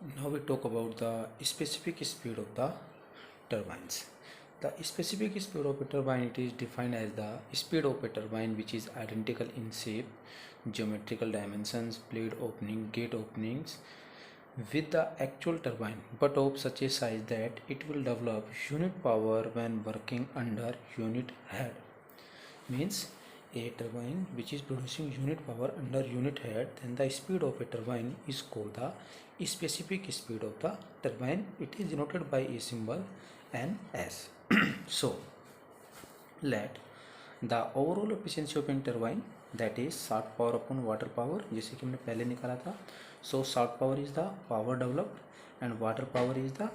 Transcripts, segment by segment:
Now we talk about the specific speed of the turbines. The specific speed of a turbine, it is defined as the speed of a turbine which is identical in shape, geometrical dimensions, blade opening, gate openings with the actual turbine, but of such a size that it will develop unit power when working under unit head. Means a turbine which is producing unit power under unit head, then the speed of a turbine is called the specific speed of the turbine. It is denoted by a symbol NS. So let the overall efficiency of a turbine, that is shaft power upon water power, जैसे कि हमने पहले निकाला था. So shaft power is the power developed and water power is the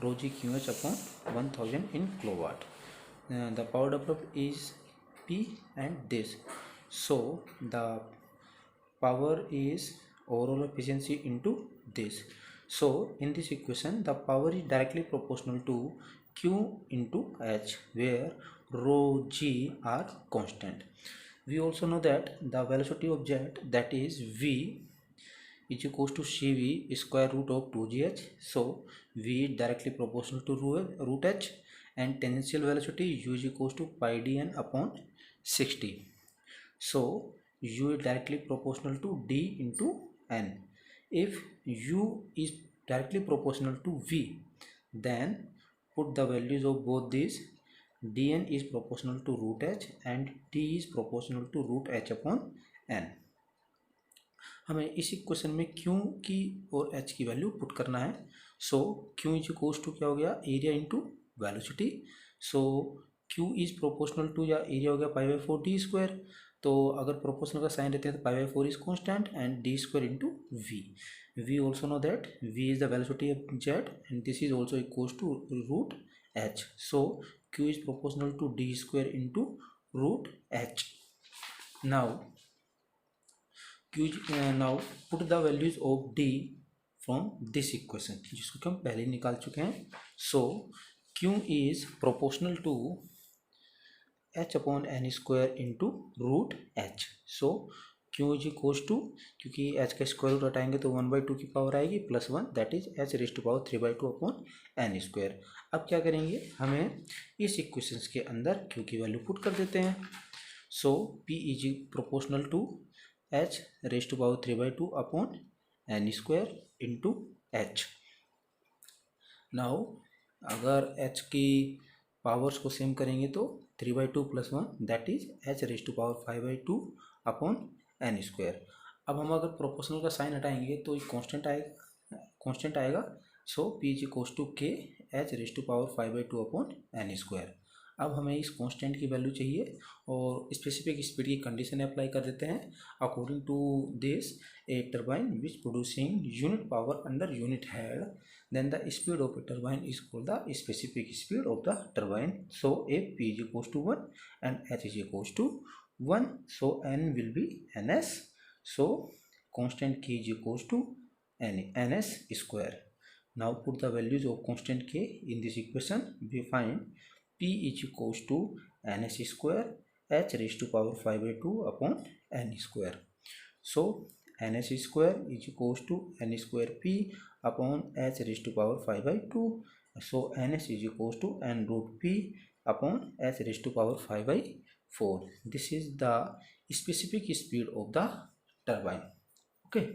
rho g QH upon 1000 in kilowatt. The power developed is P and this. So the power is overall efficiency into this. So in this equation the power is directly proportional to Q into H, where rho g are constant. We also know that the velocity of jet, that is V, is equals to CV square root of 2gh. So V is directly proportional to root h, and tangential velocity U is equals to pi dn upon 60. So U is directly proportional to d into n. If U is directly proportional to V, then put the values of both these. dn is proportional to root h and d is proportional to root h upon n. हमें इस equation में Q की और H की value put करना है. So Q is equals to क्या हो गया, area into velocity. So Q is proportional to, या एरिया हो गया पाई बाई 4 डी स्क्वायर. तो अगर प्रोपोर्शनल का साइन रहते हैं तो pi by 4 is constant and D square into v. We also know that v is the velocity of jet and this is also equals to root h. So Q is proportional to d square into root h. Now now put the values of d from this equation, जिसको कि हम पहले निकाल चुके हैं. So Q is proportional to h upon n square into root h. So Q is equals to, क्योंकि h का square root हटाएंगे तो 1/2 की पावर आएगी plus 1, that is h raise to power 3/2 upon n square. अब क्या करेंगे, हमें इस इक्वेशंस के अंदर Q की वैल्यू पुट कर देते हैं. So P is proportional to h raise to power 3/2 upon n square into h. Now अगर h की पावर्स को सेम करेंगे तो 3/2 plus 1, that is h raise to power 5/2 upon n square. अब हम अगर प्रोपोर्शनल का साइन हटाएंगे तो कांस्टेंट आएगा. So P is equals to K h raise to power 5/2 upon n square. अब हमें इस कांस्टेंट की वैल्यू चाहिए और स्पेसिफिक स्पीड की कंडीशन अप्लाई कर देते हैं. According to this, a turbine which producing unit power under unit head, then the speed of a turbine is called the specific speed of the turbine. So if P is equals to 1 and H is equals to 1, so N will be NS. So constant K is equals to NS square. Now put the values of constant K in this equation. We find P is equals to NS square H raised to power 5/2 upon N square. So NS square is equals to N square P upon H raised to power 5/2. So NS is equals to N root P upon H raised to power 5/4. This is the specific speed of the turbine. Okay.